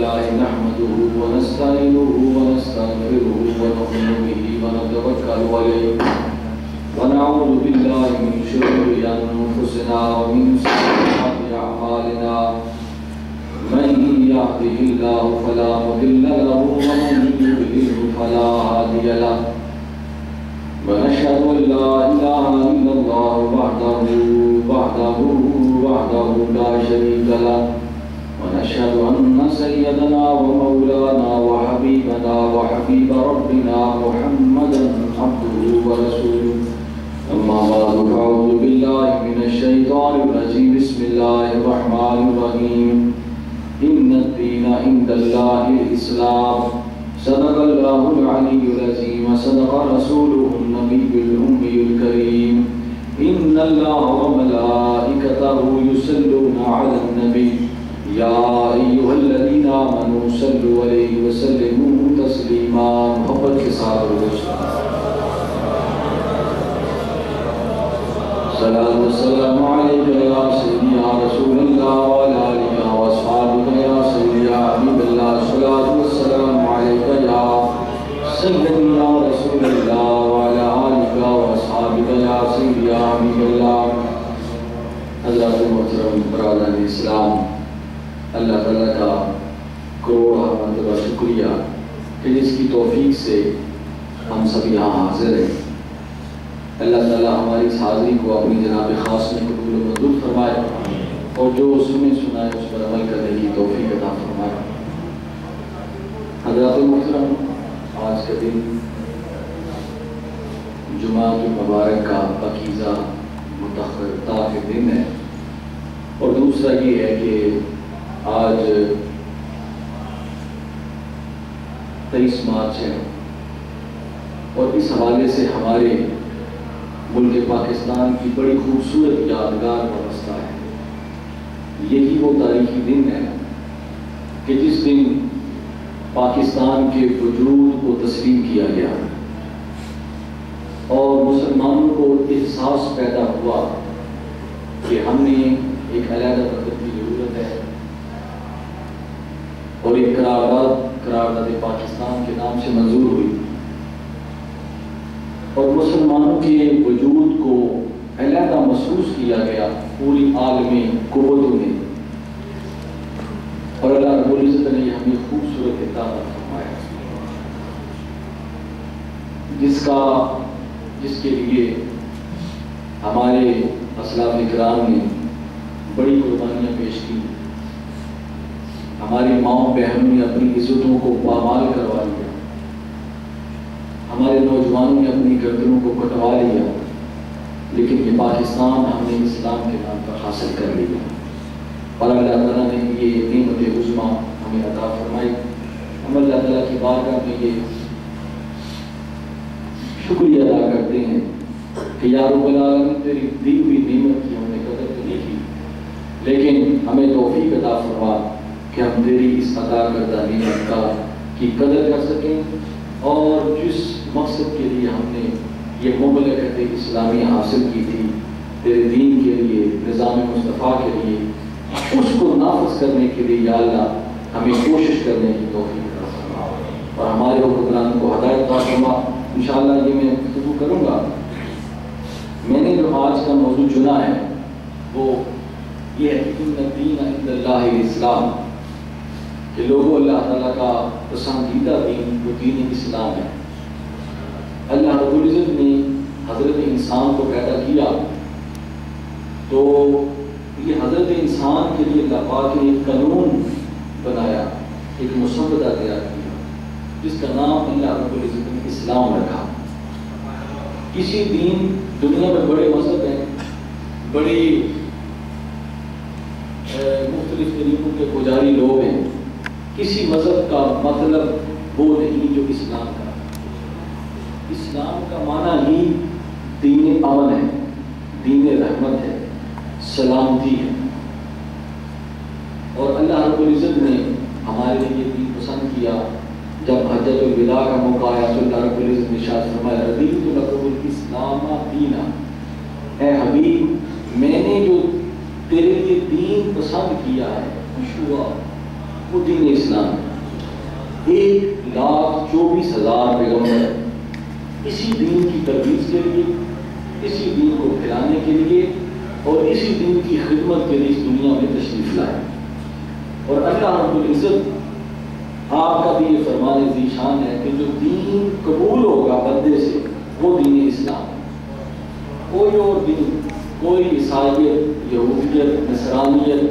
لله نحمده ونستعينه ونستغفره ونؤمن به ونتوكل عليه ونعوذ بالله من شرور أنفسنا ومن سيئات أعمالنا من يهده الله فلا مضل له ومن يضلل فلا هادي له ونشهد أن لا إله إلا الله وحده لا شريك له ونشهد أن سيدنا ومولانا وحبيبنا وحبيب ربنا محمدا عبده ورسوله أما بعد فأعوذ بالله من الشيطان الرجيم بسم الله الرحمن الرحيم إن الدين عند الله الإسلام صدق الله العلي العظيم وصدق رسوله النبي الأمي الكريم إن الله وملائكته يصلون على النبي يا أيها الذين آمنوا صلوا عليه وسلموا تسليما محبت کے ساتھ صلاة والسلام عليك يا سيدي يا رسول الله وعلى آلك وأصحابك يا سيدي يا حبيب الله صلاة والسلام عليك يا سيدي يا رسول الله وعلى آلك وأصحابك يا سيدي يا حبيب الله حضرات محترم برادران اسلام، اللہ تعالیٰ کا کروڑ مرتبہ شکریہ کہ جس کی توفیق سے ہم سب یہاں حاضر ہیں۔ اللہ تعالیٰ ہماری اس حاضری کو اپنی جناب خاص میں قبول و منظور فرمائے اور جو سنائے اس پر عمل کرنے کی توفیق عطا فرمائے۔ حضرات محترم، آج کا دن جمعہ المبارک کا پاکیزہ طاہر دن ہے، اور دوسرا یہ ہے کہ آج 23 مارچ ہے، اور اس حوالے سے ہمارے ملک پاکستان کی بڑی خوبصورت یادگار وابستہ ہے۔ یہی وہ تاریخی دن ہے کہ جس دن پاکستان کے وجود کو تسلیم کیا گیا اور مسلمانوں کو احساس پیدا ہوا کہ ہم نے ایک علیحدہ وطن کی ضرورت ہے، اور ایک قرارداد پاکستان کے نام سے منظور ہوئی، اور مسلمانوں کے وجود کو علیحدہ محسوس کیا گیا پوری عالمی قوتوں میں، اور اللہ رب العزت نے ہمیں خوبصورت عطا فرمایا جس کے لیے ہمارے اسلاف اکرام نے بڑی قربانیاں پیش کی۔ ہماری ماؤں بہنوں نے اپنی عزتوں کو پامال کروا لیا، ہمارے نوجوانوں نے اپنی گردنوں کو کٹوا لیا، لیکن یہ پاکستان ہم نے اسلام کے نام پر حاصل کر لیا، اور اللہ تعالیٰ نے یہ نعمت عظمیٰ ہمیں عطا فرمائی۔ ہم اللہ تعالیٰ کی بارگاہ میں یہ شکریہ ادا کرتے ہیں کہ یا رب العالمین تیری دی ہوئی نعمت کی ہم نے قدر تو نہیں کی، لیکن ہمیں توفیق عطا فرما کہ ہم تیری اس عطا کردہ نعمت کی قدر کر سکیں، اور جس مقصد کے لیے ہم نے یہ مملکت اسلامی حاصل کی تھی، تیرے دین کے لیے، نظام مصطفیٰ کے لیے، اس کو نافذ کرنے کے لیے یا اللہ ہمیں کوشش کرنے کی توفیق عطا فرما، اور ہمارے حکمران کو ہدایت عطا فرما۔ انشاءاللہ یہ میں گفتگو کروں گا۔ میں نے جو آج کا موضوع چنا ہے وہ یہ ہے کہ ان الدین عند اللہ الاسلام، کہ لوگوں اللہ تعالیٰ کا پسندیدہ دین وہ دین اسلام ہے۔ اللہ رب العزت نے حضرت انسان کو پیدا کیا تو یہ حضرت انسان کے لیے اللہ پاک نے ایک قانون بنایا، ایک مسودہ تیار کیا، جس کا نام اللہ رب العزت نے اسلام رکھا۔ کسی دین دنیا میں بڑے مذہب ہیں، بڑی مختلف طریقوں کے پجاری لوگ ہیں، کسی مذہب کا مطلب وہ نہیں جو اسلام کا۔ اسلام کا معنی ہی دین امن ہے، دین رحمت ہے، سلامتی ہے، اور اللہ رب العزت نے ہمارے لیے یہ دین پسند کیا۔ جب حجۃ الوداع کا موقع آیا تو اللہ رب العزت نے ارشاد فرمایا رضیت لکم الاسلام دینا، اے حبیب میں نے جو تیرے لیے دین پسند کیا ہے، خوش ہوا وہ دین اسلام ہے۔ 1,24,000 پیغمبر اسی دین کی ترویج کے لیے، اسی دین کو پھیلانے کے لیے اور اسی دین کی خدمت کے لیے اس دنیا میں تشریف لائے۔ اور اللہ رب العزت آپ کا بھی یہ فرمان ذیشان ہے کہ جو دین قبول ہوگا بندے سے وہ دین اسلام ہے۔ کوئی اور دین، کوئی عیسائیت، یہودیت، نصرانیت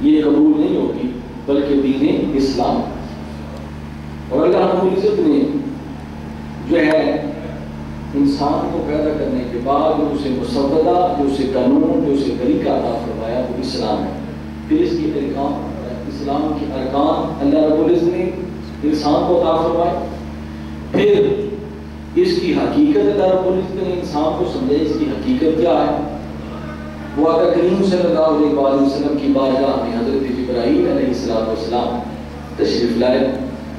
یہ قبول نہیں ہوگی، بلکہ دین اسلام۔ اور اللہ رب العزت نے جو ہے انسان کو پیدا کرنے کے بعد جو اسے مسودہ، جو اسے قانون، جو اسے طریقہ عطا فرمایا وہ اسلام ہے۔ پھر اس کی ارکان، اسلام کی ارکان اللہ رب العزت نے انسان کو عطا فرمائے۔ پھر اس کی حقیقت اللہ رب العزت نے انسان کو سمجھائی، اس کی حقیقت کیا ہے۔ وہ آقا کریم صلی اللہ علیہ وآلہ وسلم کی بارگاہ میں حضرت جبرائیل علیہ السلام تشریف لائے۔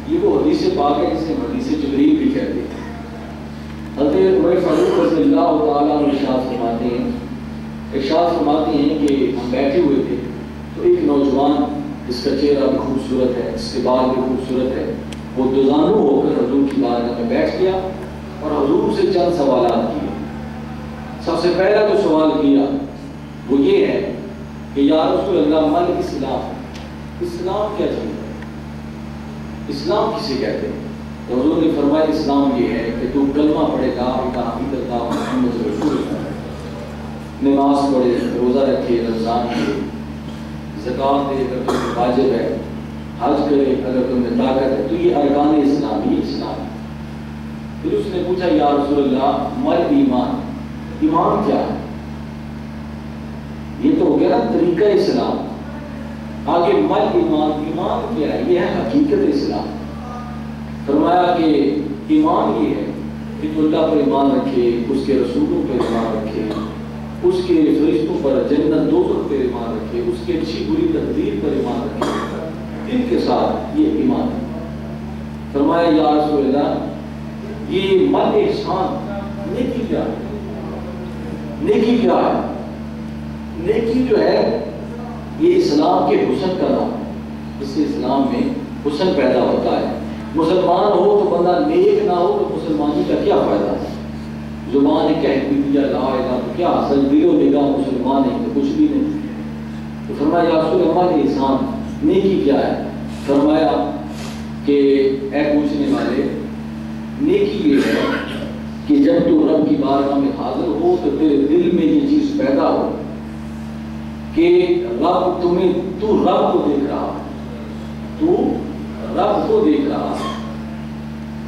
یہ وہ حدیث پاک ہے جسے حدیث جبریل بھی کہتے ہیں۔ حضرت عمر فاروق رضی اللہ تعالیٰ عنہ ارشاد فرماتے ہیں کہ ہم بیٹھے ہوئے تھے تو ایک نوجوان جس کا چہرہ بھی خوبصورت ہے، جس کے بال بھی خوبصورت ہے، وہ دوزانو ہو کر حضور کی بارگاہ میں بیٹھ گیا اور حضور سے چند سوالات کیے۔ سب سے پہلا جو سوال کیا وہ یہ ہے کہ یا رسول اللہ مل اسلام، اسلام کیا چیز ہے، اسلام کسے کہتے ہیں؟ تو حضور نے فرمایا اسلام یہ ہے کہ تو کلمہ پڑھے لا الہ الا اللہ محمد رسول اللہ، نماز پڑھے، روزہ رکھے، رمضان کرے، زکوٰۃ دے اگر تمہیں واجب ہے، حج کرے اگر تمہیں طاقت ہے، تو یہ ارکان اسلام، یہ اسلام ہے۔ پھر اس نے پوچھا یا رسول اللہ مل ایمان، ایمان کیا ہے؟ یہ تو ہو گیا نا طریقہ اسلام۔ آگے مل ایمان، ایمان کیا ہے؟ یہ ہے حقیقت اسلام۔ فرمایا کہ ایمان یہ ہے کہ تو اللہ پر ایمان رکھے، اس کے رسولوں پر ایمان رکھے، اس کے فرشتوں پر، جنت دوزخ پر ایمان رکھے، اس کے اچھی بری تقدیر پر ایمان رکھے، ان کے ساتھ یہ ایمان ہے۔ فرمایا یا رسول اللہ یہ مل احسان، نیکی کیا ہے؟ نیکی کیا ہے؟ نیکی جو ہے یہ اسلام کے حسن کا نام ہے۔ اس سے اسلام میں حسن پیدا ہوتا ہے۔ مسلمان ہو تو بندہ نیک نہ ہو تو مسلمانی کا کیا فائدہ ہے؟ زبان کہہ بھی دیا لا الہ تو کیا حاصل، دل و نگاہ مسلمان ہے تو کچھ بھی نہیں۔ تو فرمایا یا رسول اللہ احسان، نیکی کیا ہے؟ فرمایا کہ اے پوچھنے والے، نیکی یہ ہے کہ جب تو رب کی بارگاہ میں حاضر ہو تو تیرے دل میں یہ چیز پیدا ہو کہ رب تمہیں، تو رب کو دیکھ رہا ہے، تو رب کو دیکھ رہا ہے۔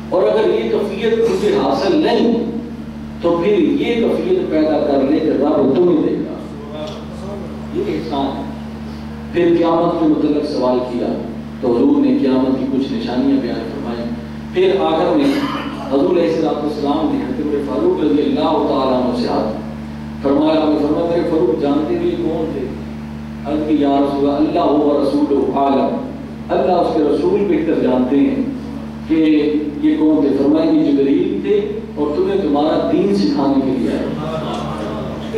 اور اگر یہ کیفیت تجھے حاصل نہیں تو پھر یہ کیفیت پیدا کر لے کہ رب تمہیں دیکھ رہا ہے، یہ احسان ہے۔ پھر قیامت کے متعلق سوال کیا تو حضور نے قیامت کی کچھ نشانیاں بیان فرمائی۔ پھر آخر میں حضور علیہ السلام نے حضرت فاروق رضی اللہ تعالیٰ عنہ سے فرمایا، میرے فاروق جانتے بھی کون تھے؟ عرض کی یا رسول اللہ و رسول عالم، اللہ اس کے رسول بہتر جانتے ہیں کہ یہ کون تھے۔ فرمایا یہ جبریل تھے اور تمہیں تمہارا دین سکھانے کے لیے آئے،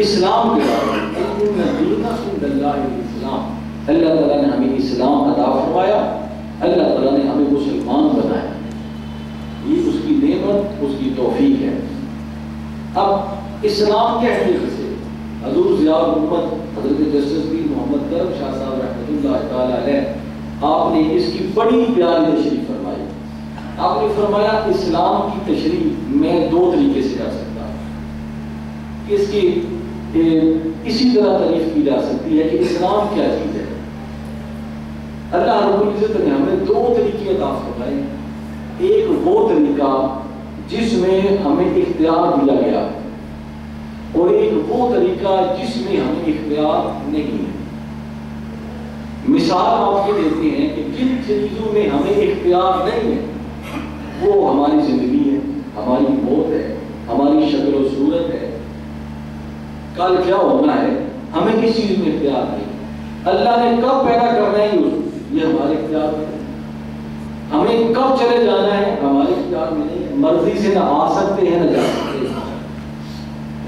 اسلام کے بارے میں۔ اللہ تعالیٰ نے ہمیں اسلام عطا فرمایا، اللہ تعالیٰ نے ہمیں مسلمان بنایا، یہ اس کی نعمت، اس کی توفیق ہے۔ اب اسلام کے حقیقت سے حضور ضیاء الامت حضرت جسٹس پیر محمد کرم شاہ صاحب رحمۃ اللہ تعالیٰ علیہ، آپ نے اس کی بڑی پیاری تشریح فرمائی۔ آپ نے فرمایا اسلام کی تشریح میں دو طریقے سے کر سکتا ہوں۔ اس کی اسی طرح تعریف کی جا سکتی ہے کہ اسلام کیا چیز ہے۔ اللہ رب العزت نے ہمیں دو طریقے عطا فرمائے، ایک وہ طریقہ جس میں ہمیں اختیار دیا گیا اور ایک وہ طریقہ جس میں ہمیں اختیار نہیں ہے۔ مثال آپ کے دیتے ہیں کہ جن چیزوں میں ہمیں اختیار نہیں ہے وہ ہماری زندگی ہے، ہماری موت ہے، ہماری شکل و صورت ہے، کل کیا ہونا ہے، ہمیں کس چیز میں اختیار نہیں۔ اللہ نے کب پیدا کرنا ہے یہ ہمارے اختیار میں ہے، ہمیں کب چلے جانا ہے ہمارے اختیار میں نہیں ہے، مرضی سے نہ آ سکتے ہیں نہ جا سکتے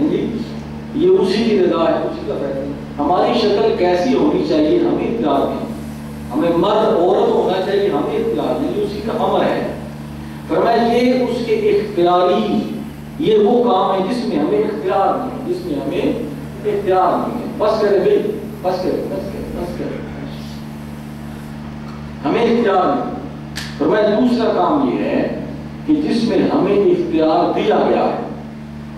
ہیں، یہ اسی کی رضا ہے، اسی کا فیصلہ۔ ہماری شکل کیسی ہونی چاہیے ہمیں اختیار نہیں، ہمیں مرد عورت ہونا چاہیے، ہمیں اختیار نہیں، اسی کا امر ہے۔ فرمایا یہ اس کے اختیاری، یہ وہ کام ہے جس میں ہمیں اختیار نہیں، جس میں ہمیں اختیار نہیں ہے۔ بس کرے بھائی، بس کرے، بس کرے، بس کرے، ہمیں اختیار نہیں۔ فرمایا دوسرا کام یہ ہے کہ جس میں ہمیں اختیار دیا گیا ہے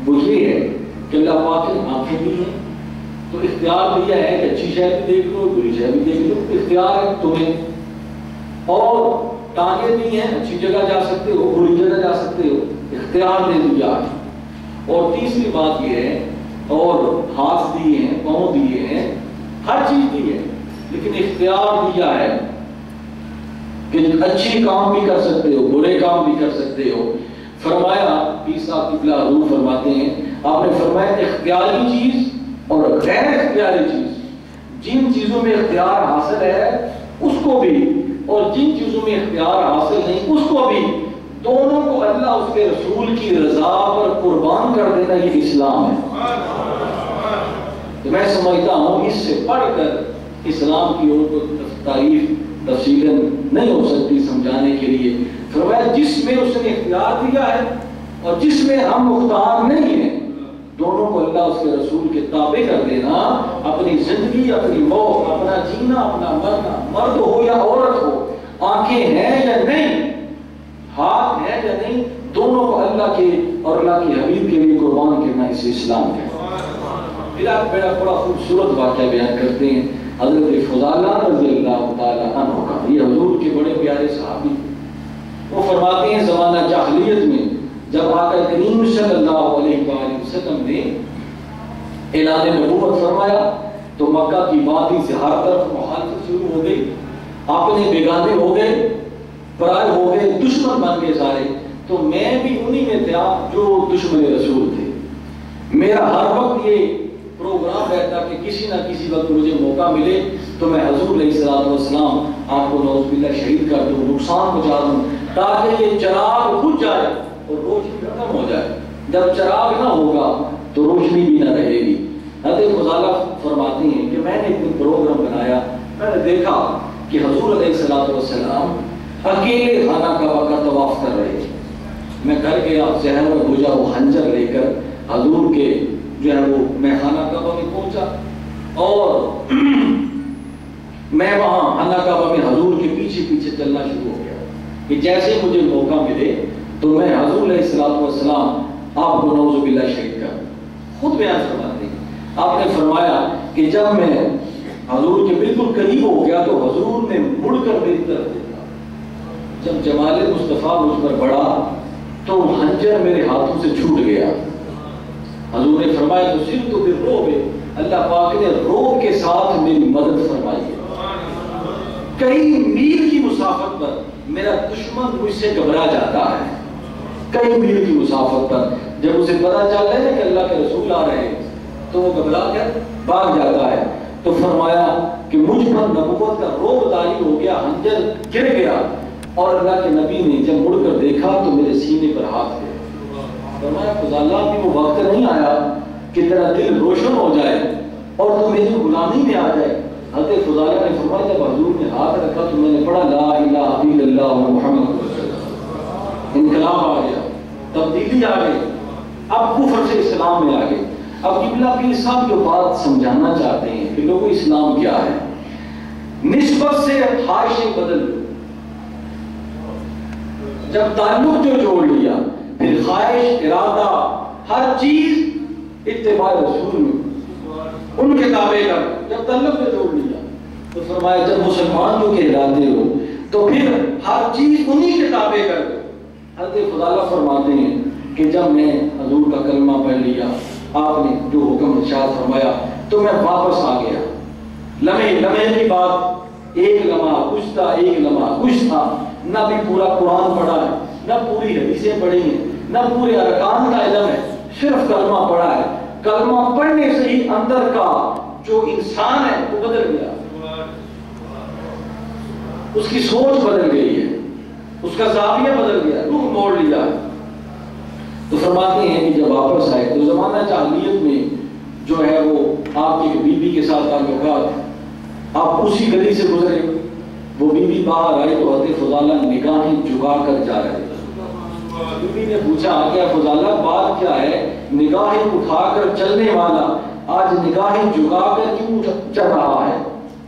وہ یہ ہے کہ اللہ پاک نے آنکھیں دی ہیں تو اختیار دیا ہے کہ اچھی شے بھی دیکھ لو، بری شے بھی دیکھ لو، اختیار ہے تمہیں۔ اور ٹانگیں دی ہیں، اچھی جگہ جا سکتے ہو، بری جگہ جا سکتے ہو، اختیار دے دیا ہے۔ اور تیسری بات یہ ہے، اور ہاتھ دیے ہیں، پاؤں دیے ہیں، ہر چیز دی ہے، لیکن اختیار دیا ہے کہ اچھی کام بھی کر سکتے ہو، برے کام بھی کر سکتے ہو۔ فرمایا پیر صاحب کی بلا حضور فرماتے ہیں، آپ نے فرمایا اختیاری چیز اور غیر اختیاری چیز، جن چیزوں میں اختیار حاصل ہے اس کو بھی، اور جن چیزوں میں اختیار حاصل نہیں اس کو بھی، دونوں کو اللہ اس کے رسول کی رضا پر قربان کر دینا، یہ اسلام ہے۔ تو میں سمجھتا ہوں اس سے پڑھ کر اسلام کی اور کو تعریف تفصیلاً نہیں ہو سکتی سمجھانے کے لیے۔ فرمایا جس میں اس نے اختیار دیا ہے اور جس میں ہم مختار نہیں ہیں، دونوں کو اللہ اس کے رسول کے تابع کر دینا، اپنی زندگی، اپنی موت، اپنا جینا، اپنا مرنا، مرد ہو یا عورت ہو، آنکھیں ہیں یا نہیں، ہاتھ ہیں یا نہیں، دونوں کو اللہ کے اور اللہ کے حبیب کے لیے قربان کرنا، اسے اسلام ہے۔ پھر آپ بڑا خوبصورت واقعہ بیان کرتے ہیں حضرت فضالہ رضی اللہ تعالیٰ عنہ کا۔ یہ حضور کے بڑے پیارے صحابی، وہ فرماتے ہیں زمانہ جاہلیت میں جب آقا کریم صلی اللہ علیہ وآلہ وسلم نے اعلان نبوت فرمایا تو مکہ کی وادی سے ہر طرف مخالفت شروع ہو گئی، اپنے بیگانے ہو گئے، پرائے ہو گئے، دشمن بن گئے سارے۔ تو میں بھی انہی میں تھا جو دشمن رسول تھے۔ میرا ہر وقت یہ پروگرام رہتا کہ کسی نہ کسی وقت مجھے موقع ملے تو میں حضور علیہ السلام آپ کو نعوذ باللہ شہید کر دوں، نقصان پہنچا دوں، تاکہ یہ چراغ بجھ جائے اور روشنی ختم ہو جائے۔ جب چراغ نہ ہوگا تو روشنی بھی نہ رہے گی۔ حضرت فضالہ فرماتی ہیں کہ میں نے ایک پروگرام بنایا، میں نے دیکھا کہ حضور علیہ السلام اکیلے خانہ کعبہ کا طواف کر رہے تھے۔ میں گھر گیا، ذہن میں بھوجا وہ خنجر لے کر حضور کے جو ہے وہ میں خانہ کعبہ میں پہنچا، اور میں وہاں خانہ کعبہ میں حضور کے پیچھے پیچھے چلنا شروع ہو گیا کہ جیسے مجھے موقع ملے تو میں حضور علیہ السلام آپ کو نعوذ باللہ شہید کر دوں۔ خود بیان فرماتے ہیں، آپ نے فرمایا کہ جب میں حضور کے بالکل قریب ہو گیا تو حضور نے مڑ کر میری طرف دیکھا۔ جب جمال مصطفیٰ مجھ پر بڑھا تو خنجر میرے ہاتھوں سے چھوٹ گیا۔ حضور نے فرمایا تو صرف تو پھر روب ہے، اللہ پاک نے روب کے ساتھ میری مدد فرمائی ہے۔ کئی میل کی مسافت پر میرا دشمن مجھ سے گھبرا جاتا ہے، کئی میل کی مسافت پر جب اسے پتہ چل رہا ہے کہ اللہ کے رسول آ رہے ہیں تو وہ گھبرا کر بھاگ جاتا ہے۔ تو فرمایا کہ مجھ پر نبوت کا روب طاری ہو گیا، خنجر گر گیا، اور اللہ کے نبی نے جب مڑ کر دیکھا تو میرے سینے پر ہاتھ دے۔ فرمایا فضالہ بھی وہ وقت نہیں آیا کہ تیرا دل روشن ہو جائے اور تو میری غلامی میں آ جائے۔ حضرت فضالہ نے فرمایا جب حضور نے ہاتھ رکھا تو میں نے پڑھا لا الہ الا اللہ محمد رسول اللہ، انقلاب آ گیا، تبدیلی آ گئی، اب کفر سے اسلام میں آ گئے۔ اب قبلہ پیر صاحب جو بات سمجھانا چاہتے ہیں کہ لوگوں اسلام کیا ہے، نسبت سے خواہشیں بدل دو، جب تعلق جو جوڑ لیا پھر خواہش، ارادہ، ہر چیز اتباع رسول میں ان کے تابع کر، جب تعلق جو جوڑ لیا تو فرمایا جب مسلمان جو کہلاتے ہو تو پھر ہر چیز انہی کے تابع کر دو۔ حضرت فضالہ فرماتے ہیں کہ جب میں حضور کا کلمہ پڑھ لیا، آپ نے جو حکم ارشاد فرمایا تو میں واپس آ گیا۔ لمحے کی بات، ایک لمحہ کچھ تھا، ایک لمحہ کچھ تھا، نہ بھی پورا قرآن پڑھا ہے، نہ پوری حدیثیں پڑھی ہیں، نہ پورے ارکان کا علم ہے، صرف کلمہ پڑھا ہے۔ کلمہ پڑھنے سے ہی اندر کا جو انسان ہے وہ بدل گیا، اس کی سوچ بدل گئی ہے، اس کا زاویہ بدل گیا، روح موڑ لیا ہے۔ تو فرماتے ہیں کہ جب واپس آئے تو زمانہ جاہلیت میں جو ہے وہ آپ کی بیوی کے ساتھ تعلقات، آپ اسی گلی سے گزرے، وہ بیوی باہر آئی تو حضرت فضالہ نگاہیں جھکا کر جا رہے تھے. بیوی نے پوچھا کہ فضالہ بات کیا ہے؟ نگاہیں اٹھا کر چلنے والا آج نگاہیں جھکا کر کیوں چل رہا ہے؟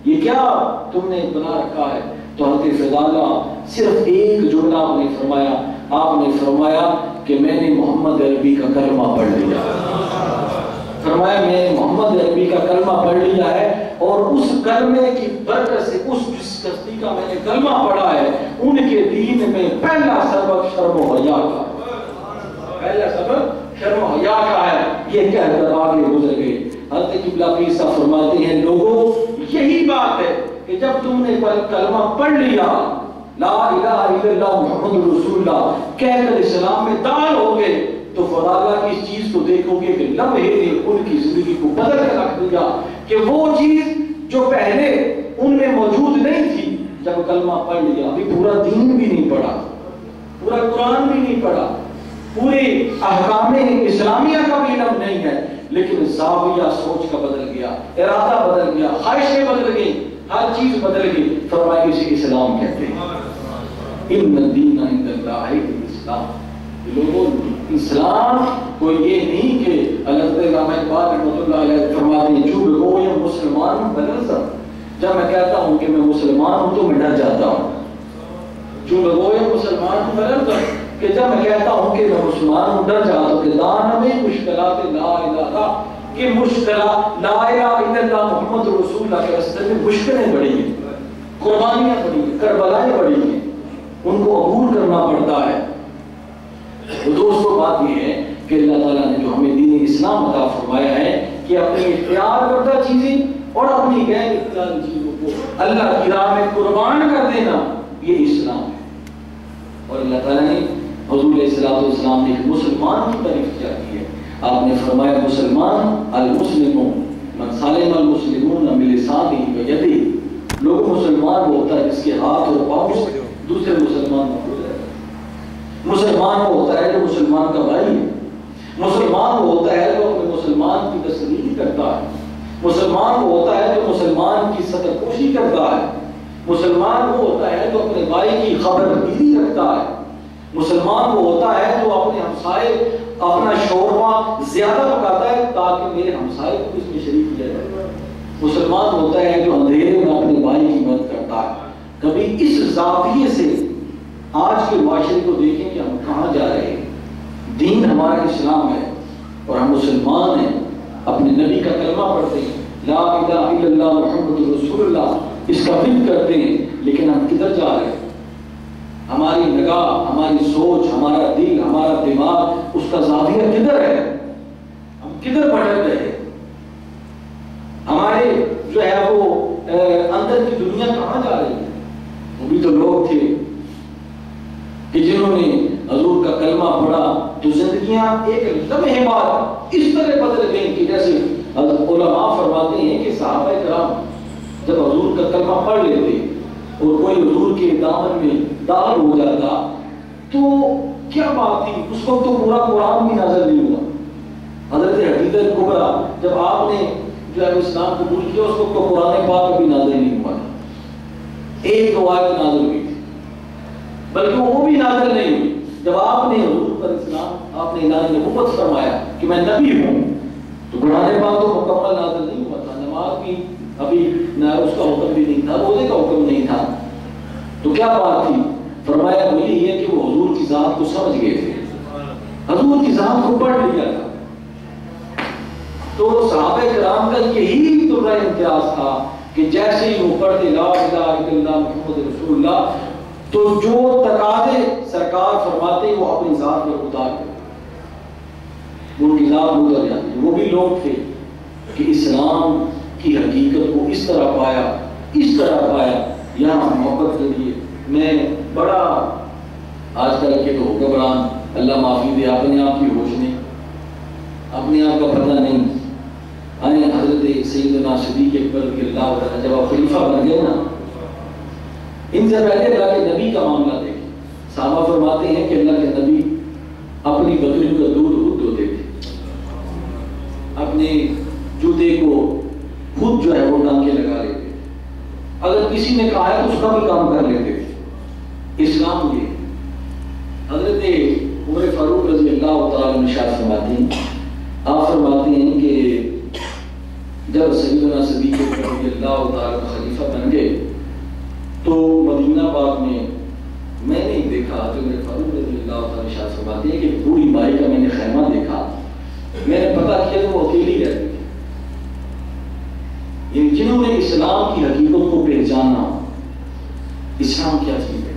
یہ کیا تم نے بنا رکھا ہے؟ تو حضرت فضالہ صرف ایک جملہ آپ نے فرمایا. آپ نے فرمایا کہ میں نے محمد عربی کا کلمہ پڑھ لیا. فرمایا میں نے محمد عربی کا کلمہ پڑھ لیا ہے اور اس کلمے کی برکت سے اس جس کشتی کا میں نے کلمہ پڑھا ہے ان کے دین میں پہلا سبق شرم و حیا کا. پہلا سبق شرم و حیا کا ہے. یہ کہہ کر آگے گزر گئے. حضرت قبلہ پیر صاحب فرماتے ہیں لوگوں یہی بات ہے کہ جب تم نے کلمہ پڑھ لیا لا الہ الا اللہ محمد رسول اللہ کہہ کر اسلام میں داخل ہو گئے تو فضالہ کی اس چیز کو دیکھو گے کہ لمحے نے ان کی زندگی کو بدل کر رکھ دیا کہ وہ چیز جو پہلے ان میں موجود نہیں تھی جب کلمہ پڑھ لیا. ابھی پورا دین بھی نہیں پڑھا, پورا قرآن بھی نہیں پڑھا, پورے احکام اسلامیہ کا بھی علم نہیں ہے, لیکن زاویہ سوچ کا بدل گیا, ارادہ بدل گیا, خواہشیں بدل گئی, ہر چیز بدل گئی. فرمایا اسے اسلام کہتے ہیں. ان الدین عند اللہ الاسلام. لوگوں اسلام کو یہ نہیں کہ حضرت علامہ اقبال رحمۃ اللہ علیہ فرماتے ہیں جو وہ یہ مسلمان ہوں بدل. جب میں کہتا ہوں کہ میں مسلمان ہوں تو میں ڈر جاتا ہوں. جو وہ یہ مسلمان ہوں بدل کہ جب میں کہتا ہوں کہ میں مسلمان ہوں ڈر جاتا ہوں کہ دان میں مشکلات لا الہ کہ مشکلات لا الہ الا اللہ محمد رسول اللہ کے راستے میں مشکلیں بڑی ہیں, قربانیاں بڑی ہیں, کربلائیں بڑی ہیں, ان کو عبور کرنا پڑتا ہے. تو دوستو بات یہ ہے کہ اللہ تعالیٰ نے جو ہمیں دین اسلام عطا فرمایا ہے کہ اپنی اختیار کردہ چیزیں اور اپنی غیر اختیاری چیزوں کو اللہ کی راہ میں قربان کر دینا یہ اسلام ہے. اور اللہ تعالیٰ نے حضور علیہ السلام نے مسلمان کی تعریف کیا کی ہے. آپ نے فرمایا مسلمان المسلمون من سالم المسلمون من لسانہ و یدہ. لوگ مسلمان وہ ہوتا ہے جس کے ہاتھ اور پاؤں سے دوسرے مسلمان محفوظ ہے. مسلمان وہ ہوتا ہے جو مسلمان کا بھائی ہے. مسلمان وہ ہوتا ہے جو اپنے مسلمان کی تصدیق کرتا ہے. مسلمان وہ ہوتا ہے جو مسلمان کی سطر پوشی کرتا ہے. مسلمان وہ ہوتا ہے جو اپنے بھائی کی خبر گیری رکھتا ہے. مسلمان وہ ہوتا ہے جو اپنے ہمسائے اپنا شوربہ زیادہ پکاتا ہے تاکہ میرے ہمسائے کو اس میں شریک کیا جائے. مسلمان ہوتا ہے جو اندھیرے میں اپنے بھائی کی مدد کرتا ہے. کبھی اس زاویے سے آج کے معاشرے کو دیکھیں کہ ہم کہاں جا رہے ہیں. دین ہمارا اسلام ہے اور ہم مسلمان ہیں, اپنے نبی کا کلمہ پڑھتے ہیں لا الہ الا اللہ محمد رسول اللہ, اس کا فکر کرتے ہیں, لیکن ہم کدھر جا رہے ہیں؟ ہماری نگاہ, ہماری سوچ, ہمارا دل, ہمارا دماغ, اس کا زاویہ کدھر ہے؟ ہم کدھر بھٹک رہے ہیں؟ ہمارے جو ہے وہ اندر کی دنیا کہاں جا رہی ہے؟ وہ بھی تو لوگ تھے کہ جنہوں نے حضور کا کلمہ پڑھا تو زندگیاں ایک لمحے بعد اس طرح بدل گئیں کہ جیسے علماء فرماتے ہیں کہ صحابہ کرام جب حضور کا کلمہ پڑھ لیتے اور کوئی حضور کے دامن میں داخل ہو جاتا تو کیا بات تھی, اس وقت تو پورا قرآن بھی نازل نہیں ہوا. حضرت حدیث کبریٰ جب آپ نے جو ہے اسلام قبول کیا اس وقت تو قرآن پاک بھی نازل نہیں ہوا تھا. ایک آیت نازل ہوئی تھی, بلکہ وہ بھی نازل نہیں ہوئی جب آپ نے حضور پر اسلام آپ نے اعلان نبوت فرمایا کہ میں نبی ہوں تو قرآن پاک تو مکمل نازل نہیں ہوا تھا. نماز بھی ابھی نہ اس کا حکم بھی نہیں تھا, روزے کا حکم نہیں تھا. تو کیا بات تھی؟ فرمایا وہ یہ ہے کہ وہ حضور کی ذات کو سمجھ گئے تھے, حضور کی ذات کو پڑھ لیا تھا. تو صحابہ کرام کا یہی تو امتیاز تھا کہ جیسے ہی وہ پڑھتے لا الہ الا اللہ محمد رسول اللہ تو جو تقاضے سرکار فرماتے وہ اپنی ذات پر اتار دیتے, ان کی ذات میں اتر جاتی. وہ بھی لوگ تھے کہ اسلام کی حقیقت کو اس طرح پایا. یہاں محبت کے لیے میں بڑا آج کل کے تو حکمران اللہ معافی دے اپنے آپ کی ہوش نہیں, اپنے آپ کا پتہ نہیں. حضرت سیدنا صدیق اکبر رضی اللہ عنہ جب آپ خلیفہ بن گئے نا, ان سے پہلے اللہ کے نبی کا معاملہ دیکھیں. صحابہ فرماتے ہیں کہ اللہ کے نبی اپنی بکری کا دودھ خود دھوتے تھے, اپنے جوتے کو خود جو ہے وہ ٹانکے لگا لیتے. اگر کسی نے کہا ہے اس کا بھی کام کر لیتے تھے۔ اسلام یہ حضرت عمر فاروق رضی اللہ تعالیٰ عنہ ارشاد فرماتے ہیں، آپ فرماتے ہیں کہ جب سیدنا صدیق رضی اللہ تعالیٰ عنہ خلیفہ بن گئے تو مدینہ پاک میں نے دیکھا، حضرت عمر فاروق رضی اللہ تعالیٰ عنہ ارشاد فرماتے ہیں کہ بوڑھی مائی کا میں نے خیمہ دیکھا، میں نے پتہ کیا کہ وہ اکیلی رہتی تھی۔ یعنی جنہوں نے اسلام کی حقیقت کو پہچانا، اسلام کیا چیز ہے،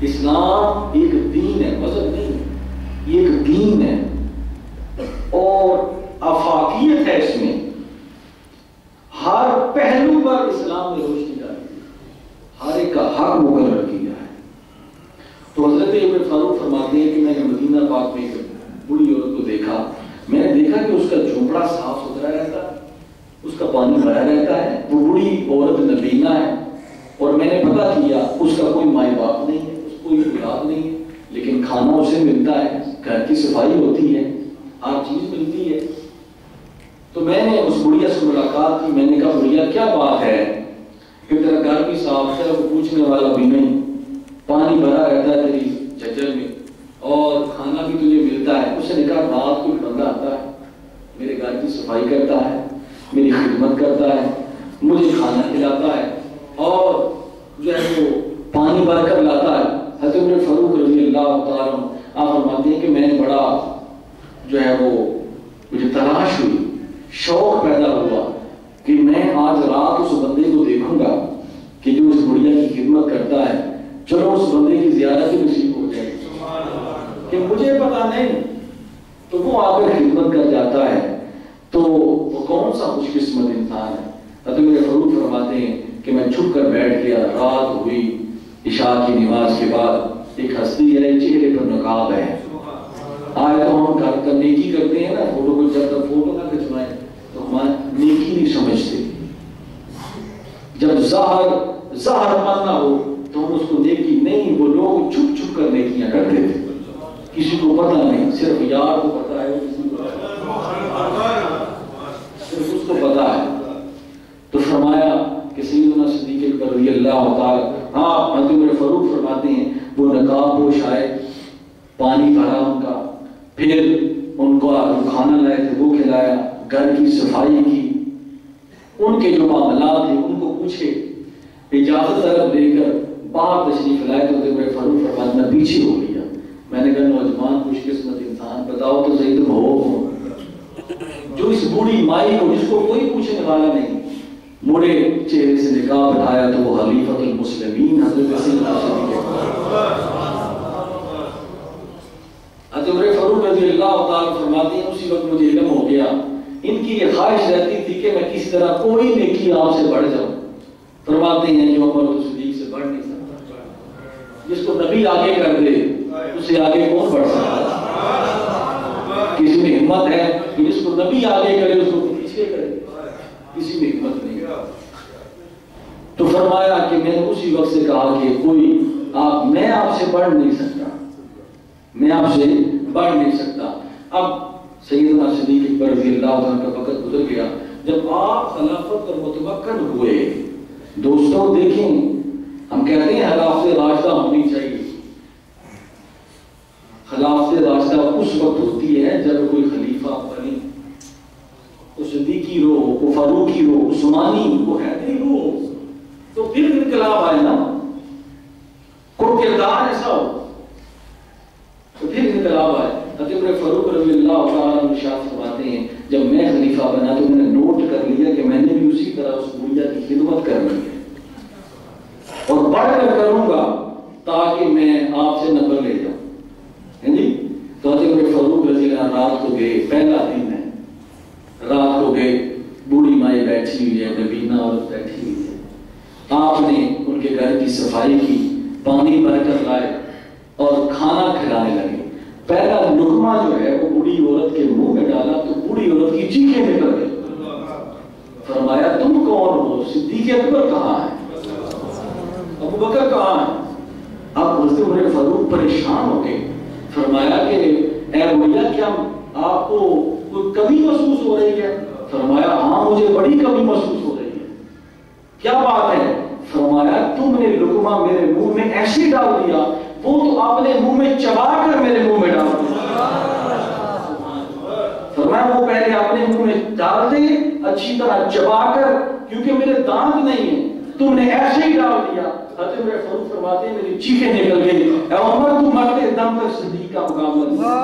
اسلام ایک دین ہے، مذہب نہیں ہے، یہ ایک دین ہے اور آفاقیت ہے، اس میں ہر پہلو پر اسلام نے روشنی ڈالی ہے، ہر ایک کا حق مقرر کیا ہے۔ تو حضرت عمر فاروق فرماتے ہیں کہ میں نے مدینہ پاک میں ایک بڑی عورت کو دیکھا، میں نے دیکھا کہ اس کا جھونپڑا صاف ستھرا رہتا ہے، اس کا پانی بھرا رہتا ہے، وہ بڑی عورت نبینا ہے، اور میں نے پتہ کیا اس کا کوئی مائی باپ نہیں ہے، اس کو کوئی اولاد نہیں ہے، لیکن کھانا اسے ملتا ہے، گھر کی صفائی ہوتی ہے، ہر چیز ملتی ہے۔ تو میں نے اس بڑھیا سے ملاقات کی، میں نے کہا بڑھیا کیا بات ہے کہ تیرا گھر بھی صاف ہے، وہ پوچھنے والا بھی نہیں، پانی بھرا رہتا ہے تیری جھجر میں اور کھانا بھی تجھے ملتا ہے۔ اس نے کہا رات کو بندہ آتا ہے، میرے گھر کی صفائی کرتا ہے، میری خدمت کرتا ہے، مجھے کھانا کھلاتا ہے اور جو ہے وہ پانی بھر کر لاتا ہے۔ حضرت عمر فاروق رضی اللہ تعالیٰ عنہ آپ فرماتے ہیں کہ میں نے بڑا جو ہے وہ مجھے تلاش ہوئی، شوق پیدا ہوا کہ میں آج رات اس بندے کو دیکھوں گا کہ جو اس بڑھیا کی خدمت کرتا ہے، چلو اس بندے کی زیارت نصیب ہو جائے کہ مجھے پتا نہیں، تو وہ آ کر خدمت کر جاتا ہے، تو وہ کون سا خوش قسمت انسان ہے۔ حضرت عمر فاروق فرماتے ہیں کہ میں چھپ کر بیٹھ گیا، رات ہوئی، عشاء کی نماز کے بعد ایک ہستی ہے، چہرے پر نقاب ہے، آئے تو ہم نیکی کرتے ہیں نا، فوٹو کو جب تک فوٹو نہ کھنچوائیں تو ہمارے نیکی نہیں سمجھتے، جب ظاہر مند نہ ہو تو ہم اس کو نیکی نہیں، وہ لوگ چھپ چھپ کر نیکیاں کرتے تھے، کسی کو پتہ نہیں، صرف یار کو پتہ ہے، صرف اس کو پتہ ہے۔ تو فرمایا کہ سیدنا صدیق اکبر رضی اللہ تعالی حضرت عمر فاروق فرماتے ہیں وہ نقاب پوش آئے، پانی بھرا ان کا، پھر ان کو کھانا لائے تھے وہ کھلایا، گھر کی صفائی کی، ان کے جو معاملات ہیں ان کو پوچھے، اجازت طلب لے کر باہر تشریف لائے تو عمر فاروق فرماتے میں پیچھے ہو گیا، میں نے کہا نوجوان خوش قسمت انسان بتاؤ تو صحیح تم ہو جو اس بوڑھی مائی کو جس کو کوئی پوچھنے والا نہیں، مڑے چہرے سے نقاب اٹھایا تو وہ خلیفۃ المسلمین حضرت سیدنا صدیق حضرت عمر فاروق رضی اللہ تعالیٰ فرماتے ہیں اسی وقت مجھے علم ہو گیا، ان کی یہ خواہش رہتی تھی کہ میں کسی طرح کوئی نیکی آپ سے بڑھ جاؤں۔ فرماتے ہیں کہ عمر تو صدیق سے بڑھ نہیں سکتا، جس کو نبی آگے کر دے اس سے آگے کون بڑھ سکتا ہے؟ کسی میں ہمت ہے کہ جس کو نبی آگے کرے اس کو پیچھے کرے؟ کسی میں ہمت نہیں۔ تو فرمایا کہ میں نے اسی وقت سے کہا کہ کوئی میں آپ سے بڑھ نہیں سکتا، میں آپ سے بڑھ نہیں سکتا۔ اب سیدنا صدیق اکبر رضی اللہ عنہ کا وقت گزر گیا، جب آپ خلافت پر متمکن ہوئے، دوستوں دیکھیں ہم کہتے ہیں خلافت راشدہ ہونی چاہیے، خلافت راشدہ اس وقت ہوتی ہے جب کوئی خلیفہ بنے، وہ صدیقی رو، وہ فاروقی رو، عثمانی، وہ حیدری رو، تو پھر انقلاب آئے نا، کوئی کردار ایسا ہو تو پھر انقلاب آئے۔ حضرت عمر فاروق رضی اللہ تعالیٰ عنہ ارشاد فرماتے ہیں جب میں خلیفہ بنا تو میں نے نوٹ کر لیا کہ میں نے بھی اسی طرح اس بڑھیا کی خدمت کرنی ہے اور بڑھ کر کروں گا تاکہ میں آپ سے نمبر لے جاؤں۔ جی تو حضرت عمر فاروق رضی اللہ رات کو گئے، پہلا دن ہے، رات کو گئے، بوڑھی مائی بیٹھی ہوئی ہے، نبینا عورت بیٹھی ہوئی ہے، آپ نے ان کے گھر کی صفائی کی، پانی بھر کر لائے اور کھانا کھلانے لگے۔ پہلا لقمہ جو ہے وہ بوڑھی عورت کے منہ میں ڈالا تو بوڑھی عورت کی چیخیں نکل گئی۔ فرمایا تم کون ہو؟ صدیق اکبر کہاں ہے؟ ابو بکر کہاں ہے؟ اب حضرت عمر فاروق پریشان ہو گئے، فرمایا کہ اے بھیا کیا آپ کو کوئی کمی محسوس ہو رہی ہے؟ فرمایا ہاں مجھے بڑی کمی محسوس ہو رہی ہے۔ کیا بات ہے؟ فرمایا تم نے لقمہ میرے منہ میں ایسے ڈال دیا، وہ تو اپنے منہ میں چبا کر میرے منہ میں ڈال دیا۔ فرمایا وہ پہلے اپنے منہ میں ڈال دے اچھی طرح چبا کر، کیونکہ میرے دانت نہیں ہیں، تم نے ایسے ہی ڈال دیا۔ حضرت عمر فاروق فرماتے ہیں میری چیخیں نکل گئی، اے عمر تم مرتے دم تک صدیق کا مقابلہ نہیں۔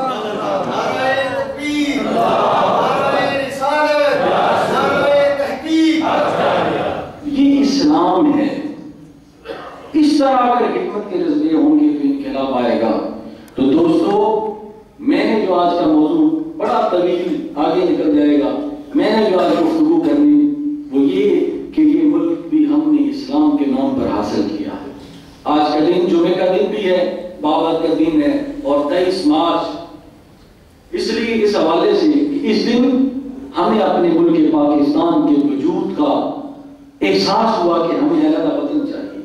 یہ اسلام ہے۔ اس طرح اگر حکمت کے جذبے ہوں گے تو انقلاب آئے گا۔ تو دوستو، میں نے جو آج کا موضوع بڑا طویل آگے نکل جائے گا، میں نے جو آج گفتگو کرنی وہ یہ کہ یہ ملک بھی ہم نے اسلام کے نام پر حاصل کیا ہے۔ آج کا دن جمعے کا دن بھی ہے، بابت کا دن ہے، اور 23 مارچ اس لیے اس حوالے سے اس دن ہمیں اپنے ملک پاکستان کے وجود کا احساس ہوا کہ ہمیں علیحدہ وطن چاہیے۔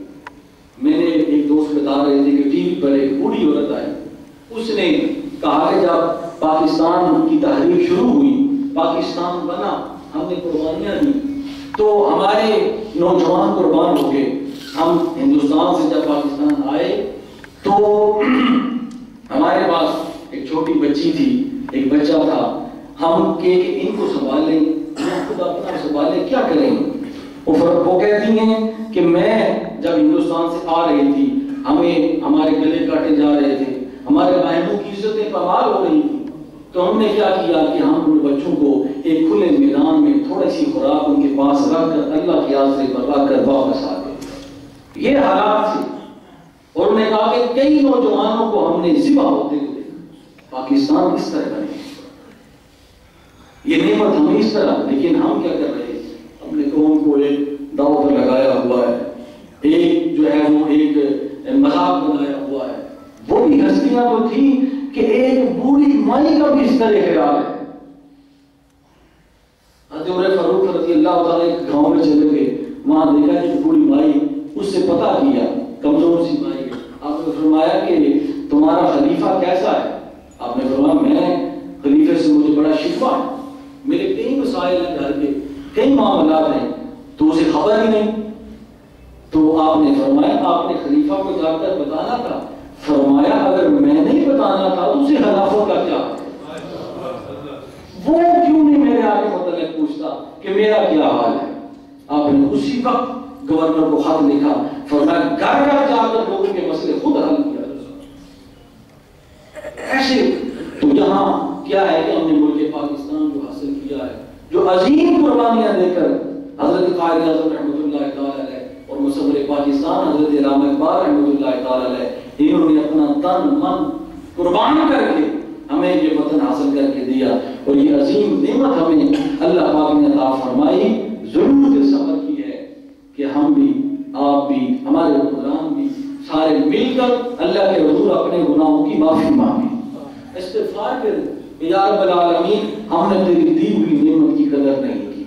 میں نے ایک دوست بتا رہے تھے کہ ٹی وی پر ایک بوڑھی عورت آئی، اس نے کہا کہ جب پاکستان کی تحریک شروع ہوئی، پاکستان بنا، ہم نے قربانیاں دی، تو ہمارے نوجوان قربان ہو گئے۔ ہم ہندوستان سے جب پاکستان آئے تو ہمارے پاس ایک چھوٹی بچی تھی، ایک بچہ تھا، ہم کہ ان کو سنبھالیں، خود اپنا سنبھالیں، کیا کریں؟ وہ کہتی ہیں کہ میں جب ہندوستان سے آ رہی تھی، ہمیں ہمارے گلے کاٹے جا رہے تھے، ہمارے بہنوں کی عزتیں پامال ہو رہی تھی، تو ہم نے کیا کیا کہ ہم ان بچوں کو ایک کھلے میدان میں تھوڑی سی خوراک ان کے پاس رکھ کر اللہ کی آسرے پر رکھ کر واپس آ گئے۔ یہ حالات تھے، اور انہوں نے کہا کہ کئی نوجوانوں کو ہم نے ذبح ہوتے ہوئے دیکھا۔ پاکستان اس طرح بنے، یہ نعمت ہمیں اس طرح، لیکن ہم کیا کر رہے ہیں؟ ہم نے قوم کو ایک داؤ پر لگایا ہوا ہے، ایک جو ہے وہ ایک مذاق بنایا ہوا ہے۔ وہ بھی ہستیاں تو تھیں کہ ایک بوڑھی مائی کا بھی اس طرح خیال ہے۔ حضرت عمر فاروق رضی اللہ تعالیٰ ایک گاؤں میں چلے گئے، وہاں دیکھا کہ بوڑھی مائی، اس سے پتہ کیا کمزور سی مائی ہے۔ آپ نے فرمایا کہ تمہارا خلیفہ کیسا ہے؟ آپ نے فرمایا میں خلیفے سے مجھے بڑا شکوہ ہے، میرے کئی مسائل ہیں گھر کے، کئی معاملات ہیں، تو اسے خبر ہی نہیں۔ تو آپ نے فرمایا آپ نے خلیفہ کو جا کر بتانا تھا۔ فرمایا اگر میں نہیں بتانا تھا تو اسے خلافت کا کیا؟ وہ کیوں نہیں میرے آگے متعلق پوچھتا کہ میرا کیا حال ہے؟ آپ نے اسی وقت گورنر کو خط لکھا، فرمایا گھر گھر جا کر لوگوں کے مسئلے خود حل کیا۔ ایسے تو یہاں کیا ہے کہ ہم نے ملک پاکستان جو حاصل کیا ہے، جو عظیم قربانیاں دے کر حضرت قائد اعظم رحمۃ اللہ تعالی علیہ اور مصور پاکستان حضرت علامہ اقبال رحمۃ اللہ تعالی علیہ، انہوں نے اپنا تن من قربان کر کے ہمیں یہ وطن حاصل کر کے دیا، اور یہ عظیم نعمت ہمیں اللہ پاک نے عطا فرمائی۔ ضرورت اس صبر کی ہے کہ ہم بھی، آپ بھی، ہمارے حکمران بھی سارے مل کر اللہ کے حضور اپنے گناہوں کی معافی مانگیں، استغفار کریں کہ یا رب العالمین ہم نے تیری دی ہوئی نعمت کی قدر نہیں کی،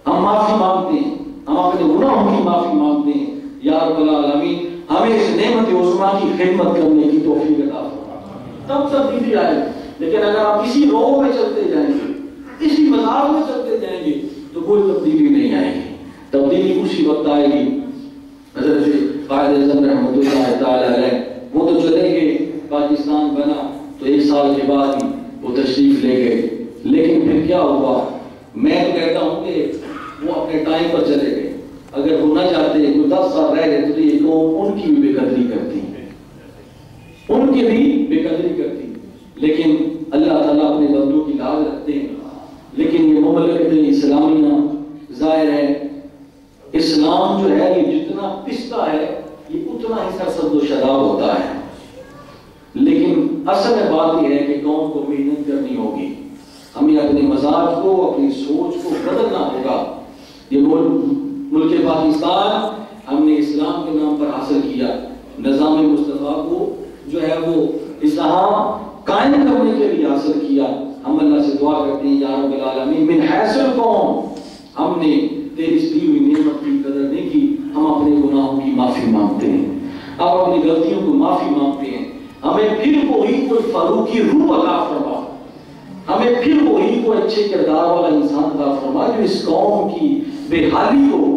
ہم معافی مانگتے ہیں، ہم اپنے گناہوں کی معافی مانگتے ہیں، یا رب العالمین ہمیں اس نعمت عظمیٰ کی خدمت کرنے کی توفیق عطا فرما، تب تبدیلی آئے گی۔ لیکن اگر آپ اسی روح میں چلتے جائیں گے، اسی مذاق میں چلتے جائیں گے تو کوئی تبدیلی نہیں آئے گی۔ تبدیلی اسی وقت آئے گی۔ حضرت قائد اعظم رحمۃ اللہ تعالی علیہ وہ تو چلے گئے، پاکستان بنا تو 1 سال کے بعد ہی وہ تشریف لے گئے، لیکن پھر کیا ہوا؟ میں تو کہتا ہوں کہ وہ اپنے ٹائم پر چلے گئے، اگر وہ نہ چاہتے کوئی 10 سال رہ گئے تو یہ قوم ان کی بھی بے قدری کرتی، ان کی بھی بے قدری کرتی۔ لیکن اللہ تعالیٰ اپنے بندوں کی لاج رکھتے ہیں۔ لیکن یہ مملکت اسلامیہ ظاہر ہے، اسلام جو ہے یہ جتنا پستا ہے یہ اتنا ہی سرسبز و شاداب ہوتا ہے، لیکن اصل بات یہ ہے کہ قوم کو محنت کرنی ہوگی، ہمیں اپنے مزاج کو، اپنی سوچ کو بدلنا ہوگا۔ یہ ملک پاکستان ہم نے اسلام کے نام پر حاصل کیا، نظام مصطفیٰ کو جو ہے وہ اسلام قائم کرنے کے لیے حاصل کیا۔ ہم اللہ سے دعا کرتے ہیں یا رب العالمین من حیث القوم ہم نے تیری دی ہوئی نعمت کی قدر نہیں کی، ہم اپنے گناہوں کی معافی مانگتے ہیں، آپ اپنی غلطیوں کو معافی مانگتے ہیں، ہمیں پھر وہی کوئی فاروقی روح عطا فرما، ہمیں پھر وہی کوئی اچھے کردار والا انسان عطا فرما جو اس قوم کی بے حالی کو،